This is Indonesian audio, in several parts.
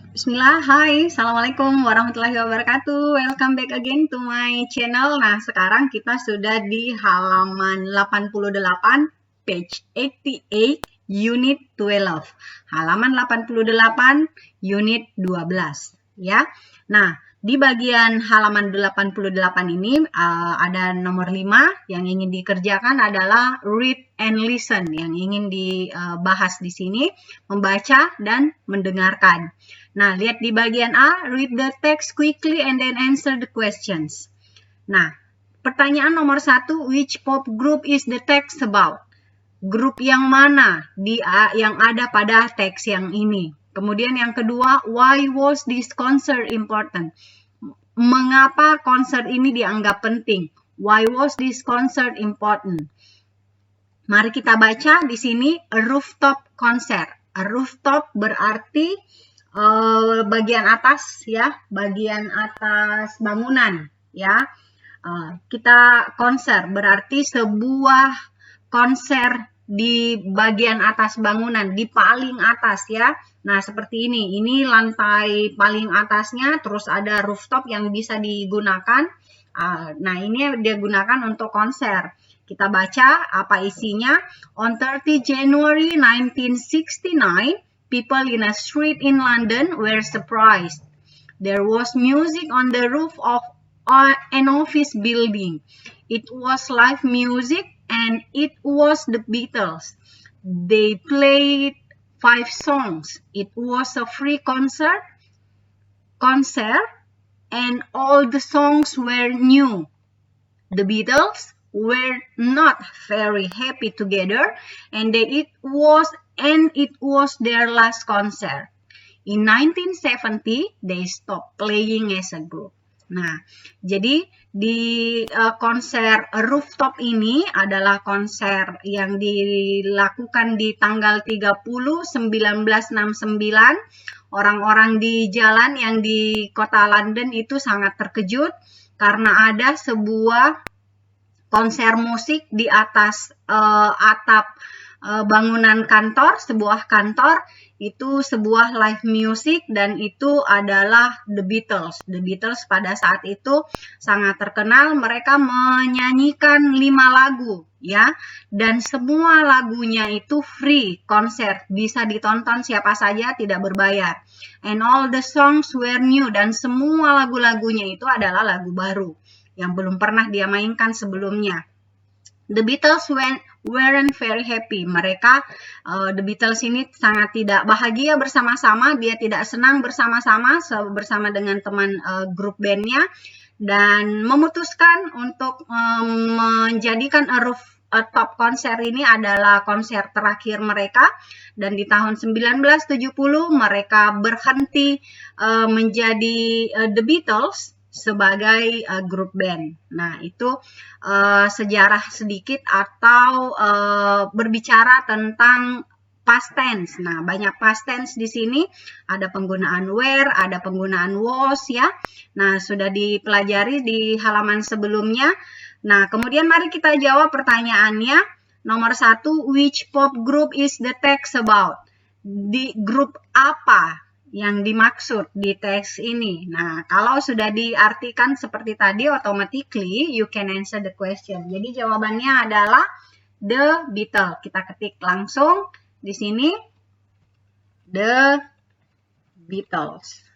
Bismillah, hai, Assalamualaikum warahmatullahi wabarakatuh. Welcome back again to my channel. Nah, sekarang kita sudah di halaman 88, page 88, unit 12. Halaman 88, unit 12, ya. Nah, di bagian halaman 88 ini ada nomor 5 yang ingin dikerjakan adalah read and listen. Yang ingin dibahas di sini membaca dan mendengarkan. Nah, lihat di bagian A, read the text quickly and then answer the questions. Nah, pertanyaan nomor 1, which pop group is the text about? Grup yang mana yang ada pada teks yang ini? Kemudian yang kedua, why was this concert important? Mengapa konser ini dianggap penting? Why was this concert important? Mari kita baca di sini a rooftop concert. A rooftop berarti bagian atas ya, bagian atas bangunan ya. Kita konser berarti sebuah konser di bagian atas bangunan, di paling atas ya. Nah, seperti ini lantai paling atasnya, terus ada rooftop yang bisa digunakan. Nah, ini dia gunakan untuk konser. Kita baca apa isinya. On 30 January 1969, people in a street in London were surprised. There was music on the roof of an office building. It was live music and it was the Beatles. They played 5 songs. It was a free concert and all the songs were new. The Beatles were not very happy together and it was their last concert. In 1970, they stopped playing as a group. Nah, jadi di konser rooftop ini adalah konser yang dilakukan di tanggal 30 1969. Orang-orang di jalan yang di kota London itu sangat terkejut karena ada sebuah konser musik di atas atap bangunan kantor, sebuah kantor, itu sebuah live music dan itu adalah The Beatles. The Beatles pada saat itu sangat terkenal, mereka menyanyikan 5 lagu ya, dan semua lagunya itu free, konser, bisa ditonton siapa saja, tidak berbayar. And all the songs were new, dan semua lagu-lagunya itu adalah lagu baru yang belum pernah dia mainkan sebelumnya. The Beatles weren't very happy. Mereka, The Beatles ini sangat tidak bahagia bersama-sama. Dia tidak senang bersama-sama dengan teman grup bandnya, dan memutuskan untuk menjadikan rooftop konser ini adalah konser terakhir mereka. Dan di tahun 1970 mereka berhenti menjadi The Beatles sebagai grup band. Nah, itu sejarah sedikit atau berbicara tentang past tense. Nah, banyak past tense di sini. Ada penggunaan were, ada penggunaan was ya. Nah, sudah dipelajari di halaman sebelumnya. Nah, kemudian mari kita jawab pertanyaannya. Nomor 1, which pop group is the text about? Di grup apa yang dimaksud di teks ini? Nah, kalau sudah diartikan seperti tadi, automatically you can answer the question. Jadi jawabannya adalah The Beatles. Kita ketik langsung di sini, The Beatles.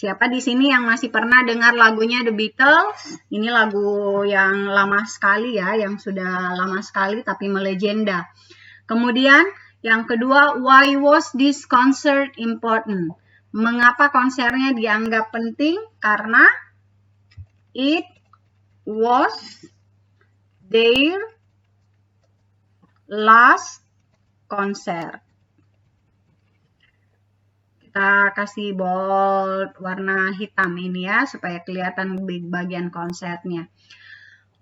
Siapa di sini yang masih pernah dengar lagunya The Beatles? Ini lagu yang lama sekali ya, yang sudah lama sekali tapi melegenda. Kemudian yang kedua, why was this concert important? Mengapa konsernya dianggap penting? Karena it was their last concert. Kita kasih bold warna hitam ini ya, supaya kelihatan bagian konsernya.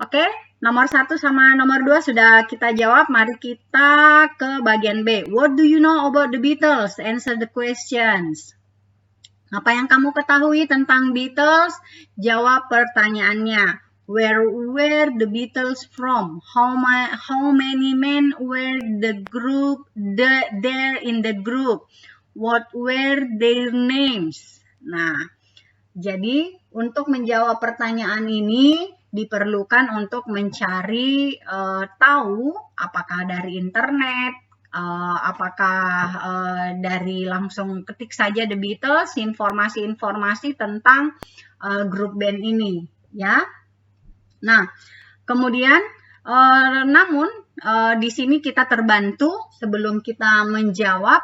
Oke, nomor 1 sama nomor 2 sudah kita jawab. Mari kita ke bagian B. What do you know about the Beatles? Answer the questions. Apa yang kamu ketahui tentang Beatles? Jawab pertanyaannya. Where were the Beatles from? How many men were there in the group? What were their names? Nah, jadi untuk menjawab pertanyaan ini diperlukan untuk mencari tahu apakah dari internet, apakah dari langsung ketik saja The Beatles, informasi-informasi tentang grup band ini, ya. Nah, kemudian namun di sini kita terbantu sebelum kita menjawab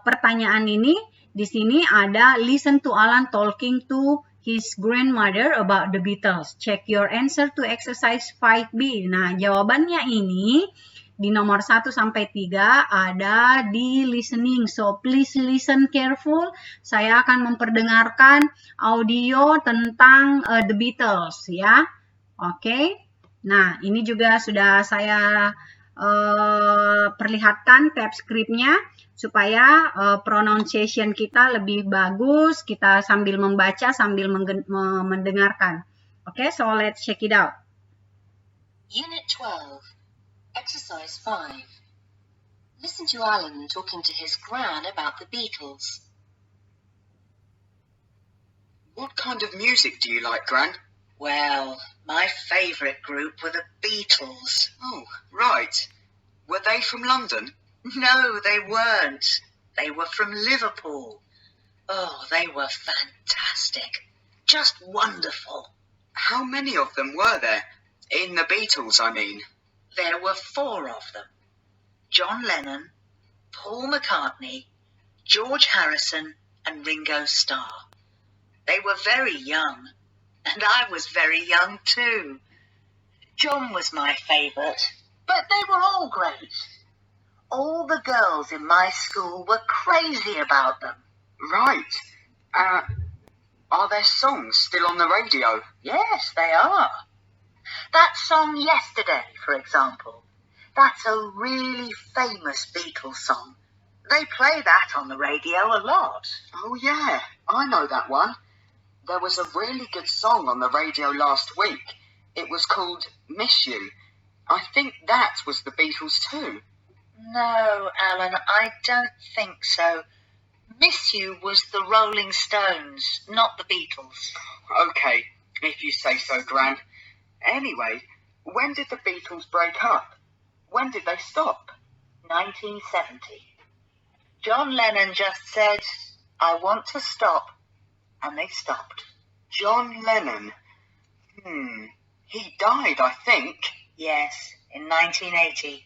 pertanyaan ini. Di sini ada listen to Alan talking to his grandmother about the Beatles. Check your answer to exercise 5B. Nah, jawabannya ini di nomor 1 sampai 3 ada di listening. So, please listen careful. Saya akan memperdengarkan audio tentang the Beatles, ya. Oke. Nah, ini juga sudah saya perlihatkan tab scriptnya supaya pronunciation kita lebih bagus, kita sambil membaca, sambil mendengarkan. Oke, so let's check it out. Unit 12, Exercise 5. Listen to Alan talking to his gran about the Beatles. What kind of music do you like, Gran? Well, my favourite group were the Beatles. Oh, right. Were they from London? No, they weren't. They were from Liverpool. Oh, they were fantastic. Just wonderful. How many of them were there? In the Beatles, I mean. There were 4 of them. John Lennon, Paul McCartney, George Harrison and Ringo Starr. They were very young, and I was very young too. John was my favourite, but they were all great. All the girls in my school were crazy about them. Right. Are their songs still on the radio? Yes, they are. That song Yesterday, for example, that's a really famous Beatles song. They play that on the radio a lot. Oh, yeah, I know that one. There was a really good song on the radio last week. It was called Miss You. I think that was the Beatles too. No, Alan, I don't think so. Miss You was the Rolling Stones, not the Beatles. Okay, if you say so, Gran. Anyway, when did the Beatles break up? When did they stop? 1970. John Lennon just said, I want to stop, and they stopped. John Lennon? He died, I think. Yes, in 1980.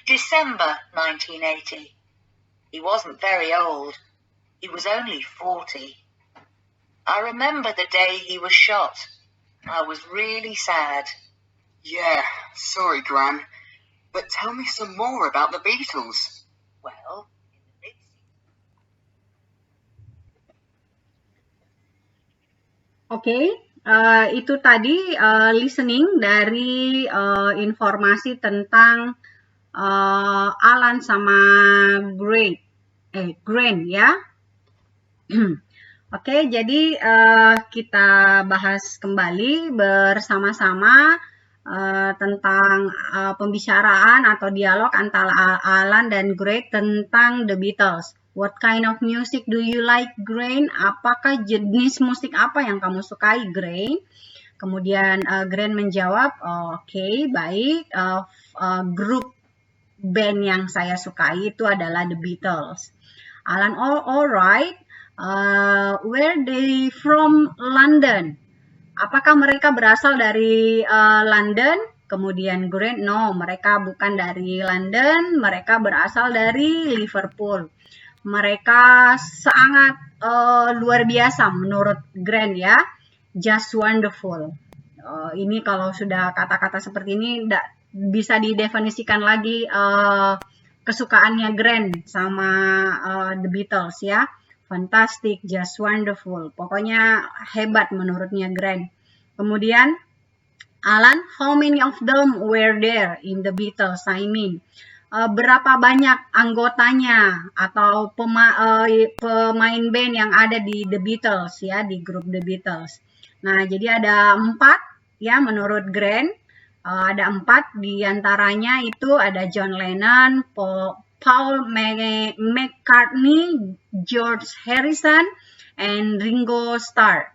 December 1980. He wasn't very old. He was only 40. I remember the day he was shot. I was really sad. Yeah, sorry, Gran. But tell me some more about the Beatles. Well, Oke, itu tadi listening dari informasi tentang Alan sama Gran ya. Oke, jadi kita bahas kembali bersama-sama tentang pembicaraan atau dialog antara Alan dan Gran tentang The Beatles. What kind of music do you like, Gran? Apakah jenis musik apa yang kamu sukai, Gran? Kemudian Gran menjawab, oke, baik. Grup band yang saya sukai itu adalah The Beatles. Alan, alright. Where they from London? Apakah mereka berasal dari London? Kemudian Gran, no, mereka bukan dari London. Mereka berasal dari Liverpool. Mereka sangat luar biasa menurut Gran ya, just wonderful. Ini kalau sudah kata-kata seperti ini bisa didefinisikan lagi kesukaannya Gran sama The Beatles ya, fantastic, just wonderful. Pokoknya hebat menurutnya Gran. Kemudian Alan, how many of them were there in the Beatles? I mean, berapa banyak anggotanya atau pemain band yang ada di The Beatles ya, di grup The Beatles. Nah, jadi ada 4 ya menurut Grant. Ada 4, diantaranya itu ada John Lennon, Paul McCartney, George Harrison, and Ringo Starr.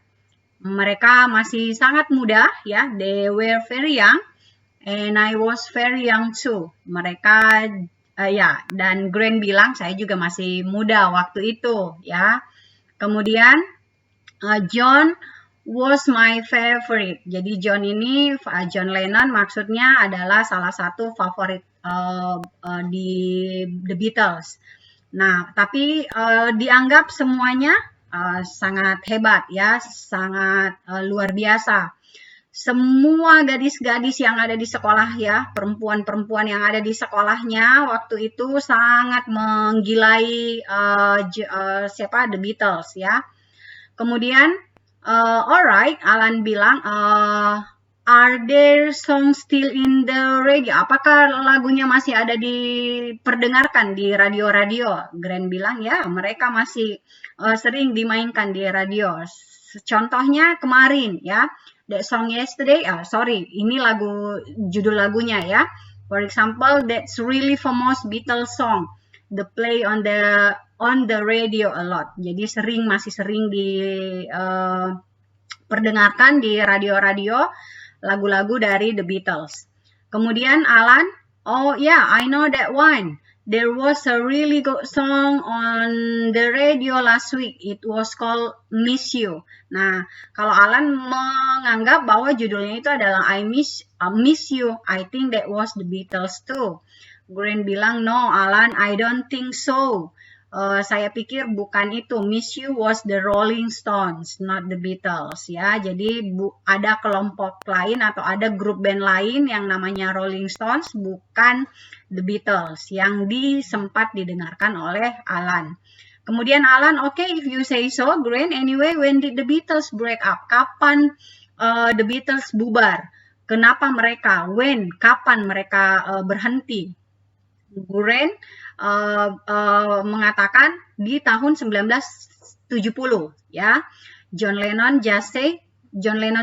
Mereka masih sangat muda, ya. They were very young, and I was very young too. Mereka, ya, dan Grant bilang saya juga masih muda waktu itu, ya. Kemudian John was my favorite. Jadi John Lennon maksudnya adalah salah satu favorit di The Beatles. Nah, tapi dianggap semuanya sangat hebat, ya, sangat luar biasa. Semua gadis-gadis yang ada di sekolah, ya, perempuan-perempuan yang ada di sekolahnya waktu itu sangat menggilai The Beatles, ya. Kemudian alright, Alan bilang, are there songs still in the radio? Apakah lagunya masih ada diperdengarkan di radio-radio? Grant bilang, ya, mereka masih sering dimainkan di radio. Contohnya kemarin, ya, that song yesterday, ini judul lagunya, ya. For example, that's really famous Beatles song. The play on the radio a lot. Jadi masih sering diperdengarkan di radio-radio lagu-lagu dari The Beatles. Kemudian Alan, oh yeah, I know that one. There was a really good song on the radio last week. It was called Miss You. Nah, kalau Alan menganggap bahwa judulnya itu adalah I Miss You, I think that was the Beatles too. Grant bilang, no Alan, I don't think so. Saya pikir bukan itu. Miss You was the Rolling Stones, not the Beatles, ya. Jadi ada kelompok lain atau ada grup band lain yang namanya Rolling Stones, bukan the Beatles, yang sempat didengarkan oleh Alan. Kemudian Alan, okay, if you say so, Grant, anyway, when did the Beatles break up? Kapan the Beatles bubar? Kenapa mereka? When? Kapan mereka berhenti? Grant mengatakan di tahun 1970, ya. John Lennon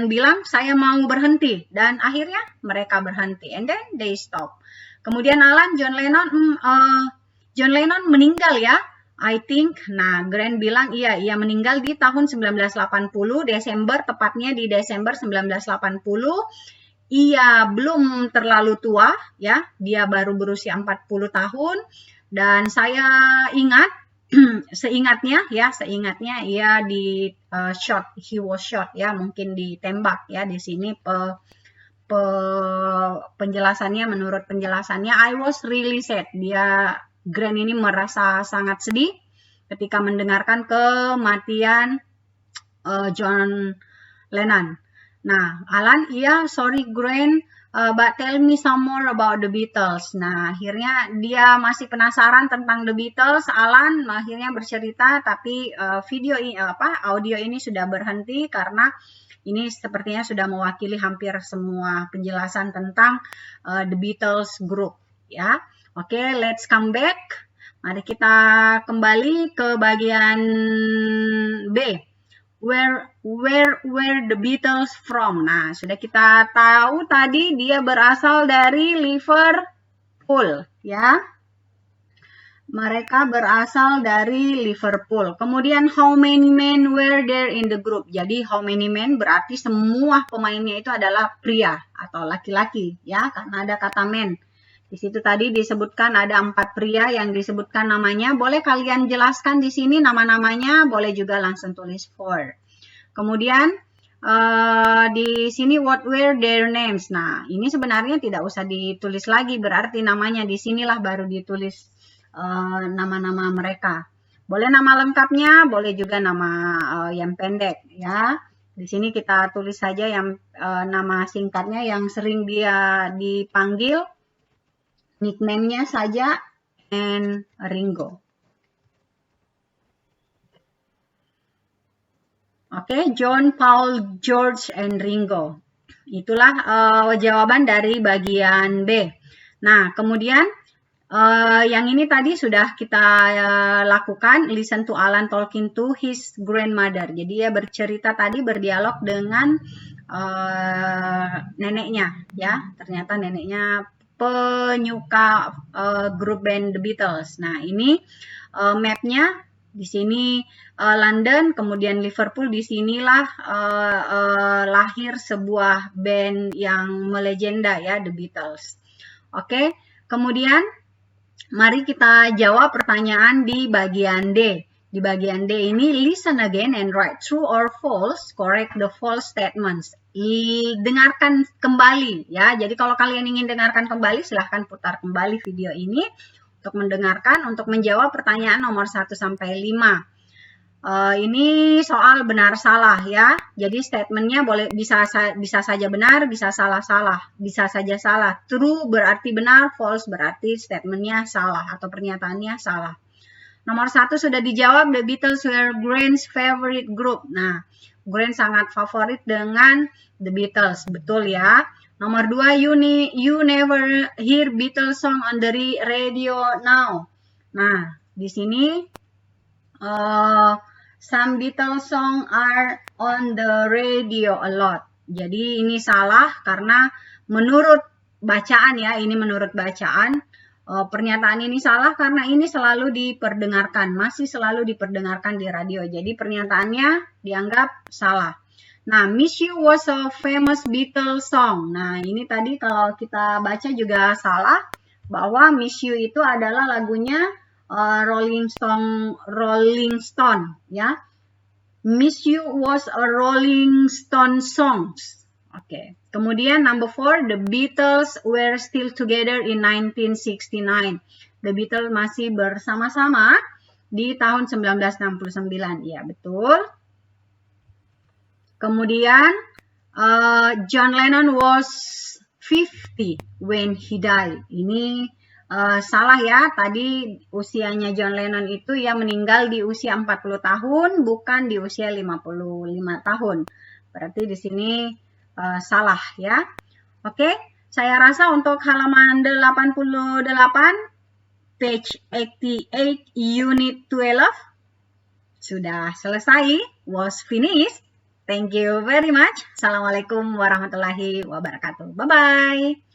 bilang saya mau berhenti, dan akhirnya mereka berhenti, and then they stop. Kemudian Alan, John Lennon meninggal, ya, I think. Nah, Grant bilang ia meninggal di tahun 1980 Desember, tepatnya di Desember 1980. Ia belum terlalu tua, ya, dia baru berusia 40 tahun. Dan saya ingat, seingatnya ia he was shot, ya, mungkin ditembak, ya. Di sini menurut penjelasannya, I was really sad. Grant ini merasa sangat sedih ketika mendengarkan kematian John Lennon. Nah, Alan, sorry Grant, but tell me some more about the Beatles. Nah, akhirnya dia masih penasaran tentang the Beatles. Alan akhirnya bercerita, tapi audio ini sudah berhenti karena ini sepertinya sudah mewakili hampir semua penjelasan tentang the Beatles group, ya. Oke, let's come back. Mari kita kembali ke bagian B. Where the Beatles from? Nah, sudah kita tahu tadi dia berasal dari Liverpool, ya. Mereka berasal dari Liverpool. Kemudian how many men were there in the group? Jadi how many men berarti semua pemainnya itu adalah pria atau laki-laki, ya, karena ada kata men. Di situ tadi disebutkan ada 4 pria yang disebutkan namanya. Boleh kalian jelaskan di sini nama-namanya, boleh juga langsung tulis 4. Kemudian di sini what were their names. Nah, ini sebenarnya tidak usah ditulis lagi, berarti namanya di sinilah baru ditulis nama-nama mereka. Boleh nama lengkapnya, boleh juga nama yang pendek, ya. Di sini kita tulis saja yang nama singkatnya yang sering dia dipanggil. Nickname-nya saja and Ringo. Oke, John, Paul, George, and Ringo. Itulah jawaban dari bagian B. Nah, kemudian yang ini tadi sudah kita lakukan. Listen to Alan talking to his grandmother. Jadi dia bercerita tadi, berdialog dengan neneknya ya. Ternyata neneknya penyuka grup band The Beatles. Nah, ini mapnya di sini London, kemudian Liverpool. Di sinilah lahir sebuah band yang melegenda ya, The Beatles. Oke, kemudian mari kita jawab pertanyaan di bagian D. Di bagian D ini, listen again and write true or false, correct the false statements. Dengarkan kembali ya. Jadi kalau kalian ingin dengarkan kembali, silahkan putar kembali video ini untuk mendengarkan, untuk menjawab pertanyaan nomor 1 sampai 5. Ini soal benar salah ya. Jadi statementnya bisa saja benar, bisa salah, bisa saja salah. True berarti benar, false berarti statementnya salah atau pernyataannya salah. Nomor 1 sudah dijawab, The Beatles were Grant's favorite group. Nah, Grant sangat favorit dengan The Beatles, betul ya. Nomor 2, you never hear Beatles song on the radio now. Nah, di sini some Beatles song are on the radio a lot. Jadi ini salah karena menurut bacaan ya, ini menurut bacaan. Pernyataan ini salah karena ini selalu diperdengarkan, masih selalu diperdengarkan di radio. Jadi pernyataannya dianggap salah. Nah, Miss You was a famous Beatles song. Nah, ini tadi kalau kita baca juga salah, bahwa Miss You itu adalah lagunya Rolling Stone ya. Miss You was a Rolling Stone songs. Oke. Kemudian number 4, The Beatles were still together in 1969. The Beatles masih bersama-sama di tahun 1969. Ya, betul. Kemudian John Lennon was 50 when he died. Ini salah ya, tadi usianya John Lennon itu ya meninggal di usia 40 tahun, bukan di usia 55 tahun. Berarti di sini salah ya. Oke, saya rasa untuk halaman 88, page 88, unit 12, sudah selesai, was finished. Thank you very much. Assalamualaikum warahmatullahi wabarakatuh. Bye-bye.